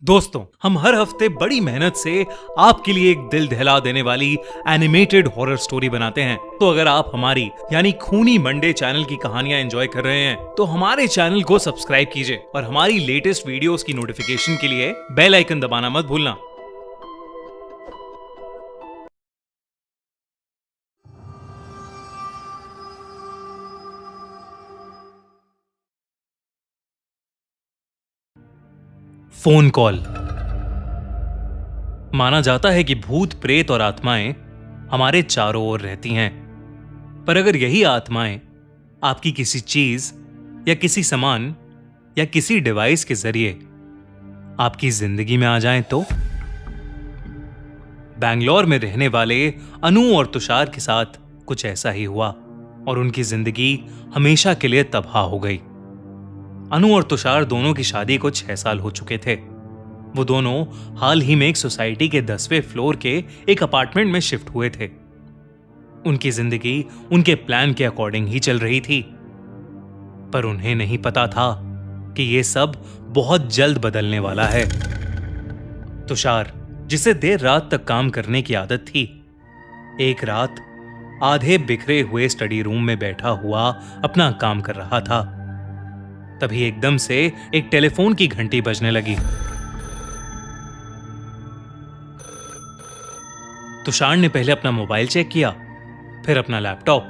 दोस्तों, हम हर हफ्ते बड़ी मेहनत से आपके लिए एक दिल दहला देने वाली एनिमेटेड हॉरर स्टोरी बनाते हैं। तो अगर आप हमारी यानी खूनी मंडे चैनल की कहानियां एंजॉय कर रहे हैं तो हमारे चैनल को सब्सक्राइब कीजिए और हमारी लेटेस्ट वीडियोस की नोटिफिकेशन के लिए बेल आइकन दबाना मत भूलना। Phone call. माना जाता है कि भूत, प्रेत और आत्माएं हमारे चारों ओर रहती हैं, पर अगर यही आत्माएं आपकी किसी चीज या किसी सामान या किसी डिवाइस के जरिए आपकी जिंदगी में आ जाएं तो? बैंगलोर में रहने वाले अनु और तुषार के साथ कुछ ऐसा ही हुआ और उनकी जिंदगी हमेशा के लिए तबाह हो गई। अनु और तुषार दोनों की शादी को 6 साल हो चुके थे। वो दोनों हाल ही में एक सोसाइटी के 10वें फ्लोर के एक अपार्टमेंट में शिफ्ट हुए थे। उनकी जिंदगी उनके प्लान के अकॉर्डिंग ही चल रही थी, पर उन्हें नहीं पता था कि ये सब बहुत जल्द बदलने वाला है। तुषार, जिसे देर रात तक काम करने की आदत थी, एक रात आधे बिखरे हुए स्टडी रूम में बैठा हुआ अपना काम कर रहा था। तभी एकदम से एक टेलीफोन की घंटी बजने लगी। तुषार ने पहले अपना मोबाइल चेक किया, फिर अपना लैपटॉप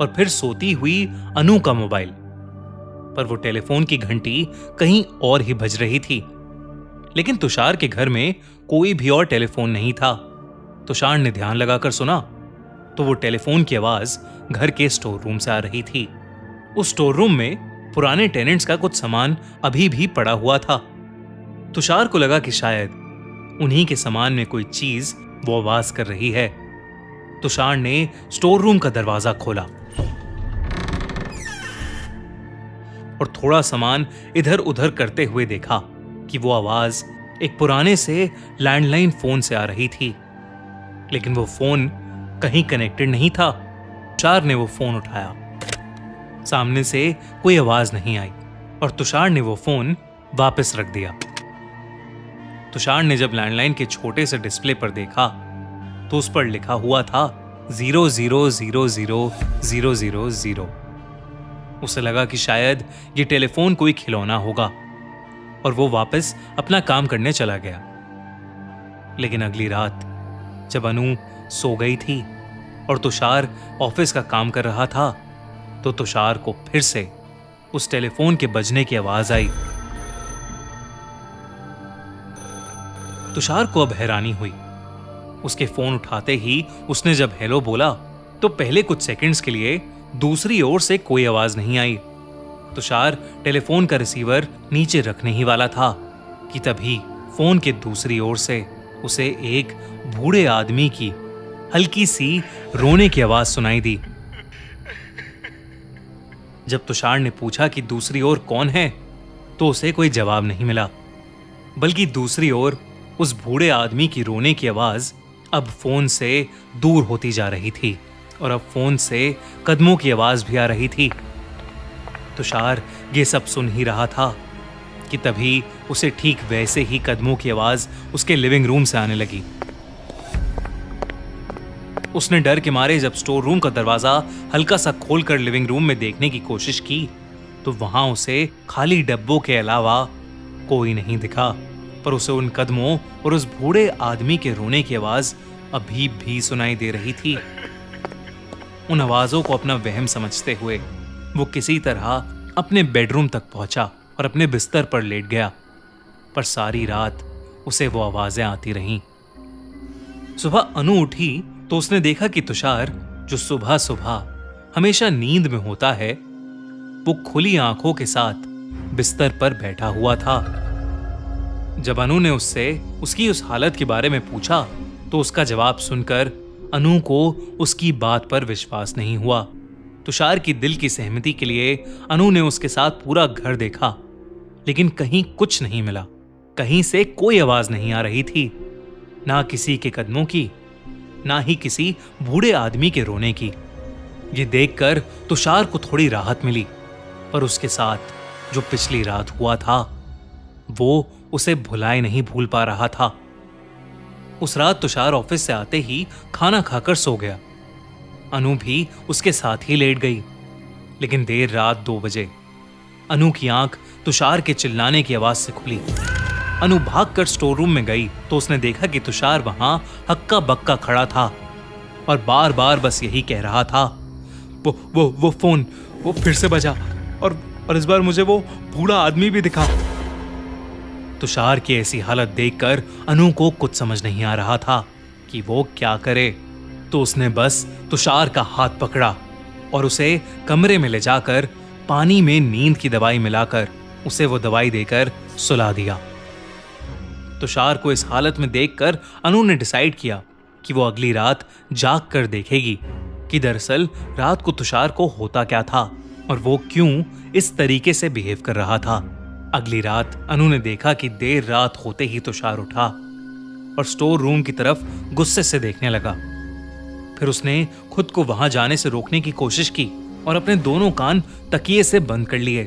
और फिर सोती हुई अनु का मोबाइल, पर वो टेलीफोन की घंटी कहीं और ही बज रही थी। लेकिन तुषार के घर में कोई भी और टेलीफोन नहीं था। तुषार ने ध्यान लगाकर सुना तो वो टेलीफोन की आवाज घर के स्टोर रूम से आ रही थी। उस स्टोर रूम में पुराने टेनेंट्स का कुछ सामान अभी भी पड़ा हुआ था। तुषार को लगा कि शायद उन्हीं के सामान में कोई चीज वो आवाज कर रही है। तुषार ने स्टोर रूम का दरवाजा खोला और थोड़ा सामान इधर उधर करते हुए देखा कि वो आवाज एक पुराने से लैंडलाइन फोन से आ रही थी, लेकिन वो फोन कहीं कनेक्टेड नहीं था। तुषार ने वो फोन उठाया। सामने से कोई आवाज नहीं आई और तुषार ने वो फोन वापस रख दिया। तुषार ने जब लैंडलाइन के छोटे से डिस्प्ले पर देखा तो उस पर लिखा हुआ था 00000000। उसे लगा कि शायद ये टेलीफोन कोई खिलौना होगा और वो वापस अपना काम करने चला गया। लेकिन अगली रात जब अनु सो गई थी और तुषार ऑफिस का काम कर रहा था तो तुषार को फिर से उस टेलीफोन के बजने की आवाज आई। तुषार को अब हैरानी हुई। उसके फोन उठाते ही उसने जब हेलो बोला तो पहले कुछ सेकंड्स के लिए दूसरी ओर से कोई आवाज नहीं आई। तुषार टेलीफोन का रिसीवर नीचे रखने ही वाला था कि तभी फोन के दूसरी ओर से उसे एक बूढ़े आदमी की हल्की सी रोने की आवाज सुनाई दी। जब तुषार ने पूछा कि दूसरी ओर कौन है तो उसे कोई जवाब नहीं मिला, बल्कि दूसरी ओर उस बूढ़े आदमी की रोने की आवाज अब फोन से दूर होती जा रही थी और अब फोन से कदमों की आवाज भी आ रही थी। तुषार ये सब सुन ही रहा था कि तभी उसे ठीक वैसे ही कदमों की आवाज उसके लिविंग रूम से आने लगी। उसने डर के मारे जब स्टोर रूम का दरवाजा हल्का सा खोलकर लिविंग रूम में देखने की कोशिश की तो वहां उसे खाली डब्बों के अलावा कोई नहीं दिखा, पर उसे उन कदमों और उस बूढ़े आदमी के रोने की आवाज अभी भी सुनाई दे रही थी। उन आवाजों को अपना वहम समझते हुए वो किसी तरह अपने बेडरूम तक पहुंचा और अपने बिस्तर पर लेट गया, पर सारी रात उसे वो आवाजें आती रहीं। सुबह अनु उठी तो उसने देखा कि तुषार, जो सुबह सुबह हमेशा नींद में होता है, वो खुली आंखों के साथ बिस्तर पर बैठा हुआ था। जब अनु ने उससे उसकी उस हालत के बारे में पूछा तो उसका जवाब सुनकर अनु को उसकी बात पर विश्वास नहीं हुआ। तुषार की दिल की सहमति के लिए अनु ने उसके साथ पूरा घर देखा, लेकिन कहीं कुछ नहीं मिला। कहीं से कोई आवाज नहीं आ रही थी, ना किसी के कदमों की, ना ही किसी बूढ़े आदमी के रोने की। ये देखकर तुषार को थोड़ी राहत मिली, पर उसके साथ जो पिछली रात हुआ था वो उसे भुलाए नहीं भूल पा रहा था। उस रात तुषार ऑफिस से आते ही खाना खाकर सो गया। अनु भी उसके साथ ही लेट गई। लेकिन देर रात 2 बजे अनु की आंख तुषार के चिल्लाने की आवाज से खुली। अनु भागकर स्टोर रूम में गई तो उसने देखा कि तुषार वहां हक्का बक्का खड़ा था और बार बार बस यही कह रहा था, वो फोन वो फिर से बजा और इस बार मुझे वो बूढ़ा आदमी भी दिखा। तुषार की ऐसी हालत देखकर अनु को कुछ समझ नहीं आ रहा था कि वो क्या करे। तो उसने बस तुषार का हाथ पकड़ा और उसे कमरे में ले जाकर पानी में नींद की दवाई मिलाकर उसे वो दवाई देकर सुला दिया। तुषार को इस हालत में देखकर अनु ने डिसाइड किया कि वो अगली रात जाग कर देखेगी कि दरअसल रात को तुषार को होता क्या था और वो क्यों इस तरीके से बिहेव कर रहा था। अगली रात अनु ने देखा कि देर रात होते ही तुषार उठा और स्टोर रूम की तरफ गुस्से से देखने लगा। फिर उसने खुद को वहां जाने से रोकने की कोशिश की और अपने दोनों कान तकिए से बंद कर लिए।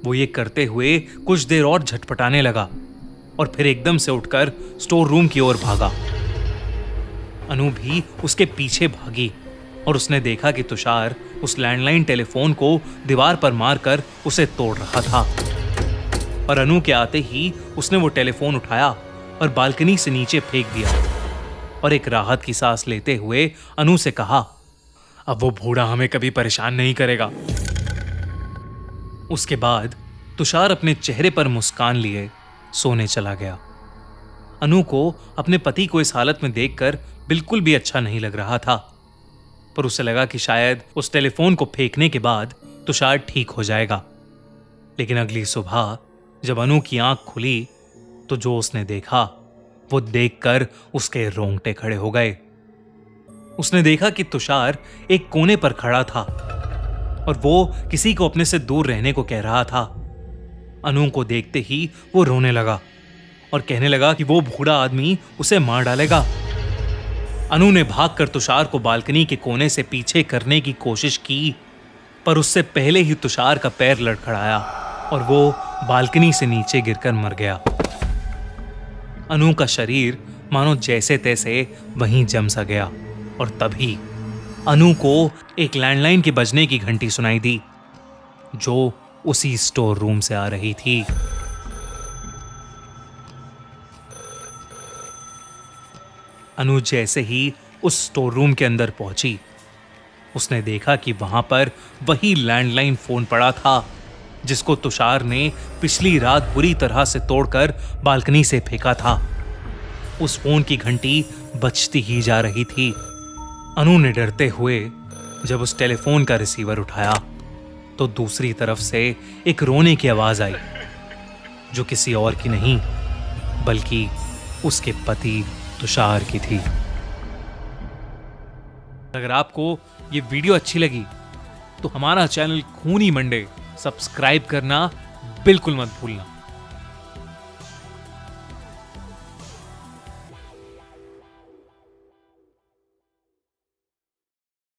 वो ये करते हुए कुछ देर और झटपटाने लगा और फिर एकदम से उठकर स्टोर रूम की ओर भागा। अनु भी उसके पीछे भागी और उसने देखा कि तुषार उस लैंडलाइन टेलीफोन को दीवार पर मारकर उसे तोड़ रहा था। और अनु के आते ही उसने वो टेलीफोन उठाया और बालकनी से नीचे फेंक दिया और एक राहत की सांस लेते हुए अनु से कहा, अब वो बूढ़ा हमें कभी परेशान नहीं करेगा। उसके बाद तुषार अपने चेहरे पर मुस्कान लिए सोने चला गया। अनु को अपने पति को इस हालत में देखकर बिल्कुल भी अच्छा नहीं लग रहा था, पर उसे लगा कि शायद उस टेलीफोन को फेंकने के बाद तुषार ठीक हो जाएगा। लेकिन अगली सुबह जब अनु की आंख खुली तो जो उसने देखा वो देखकर उसके रोंगटे खड़े हो गए। उसने देखा कि तुषार एक कोने पर खड़ा था और वो किसी को अपने से दूर रहने को कह रहा था। अनु को देखते ही वो रोने लगा और कहने लगा कि वो बूढ़ा आदमी उसे मार डालेगा। अनु ने भागकर तुषार को बालकनी के कोने से पीछे करने की कोशिश की, पर उससे पहले ही तुषार का पैर लड़खड़ाया और वो बालकनी से नीचे गिरकर मर गया। अनु का शरीर मानो जैसे तैसे वहीं जम सा गया और तभी अनु को एक लैंडलाइन के बजने की घंटी सुनाई दी जो उसी स्टोर रूम से आ रही थी। अनु जैसे ही उस स्टोर रूम के अंदर पहुंची, उसने देखा कि वहां पर वही लैंडलाइन फोन पड़ा था जिसको तुषार ने पिछली रात बुरी तरह से तोड़कर बालकनी से फेंका था। उस फोन की घंटी बजती ही जा रही थी। अनु ने डरते हुए जब उस टेलीफोन का रिसीवर उठाया तो दूसरी तरफ से एक रोने की आवाज आई जो किसी और की नहीं बल्कि उसके पति तुषार की थी। अगर आपको ये वीडियो अच्छी लगी तो हमारा चैनल खूनी मंडे सब्सक्राइब करना बिल्कुल मत भूलना।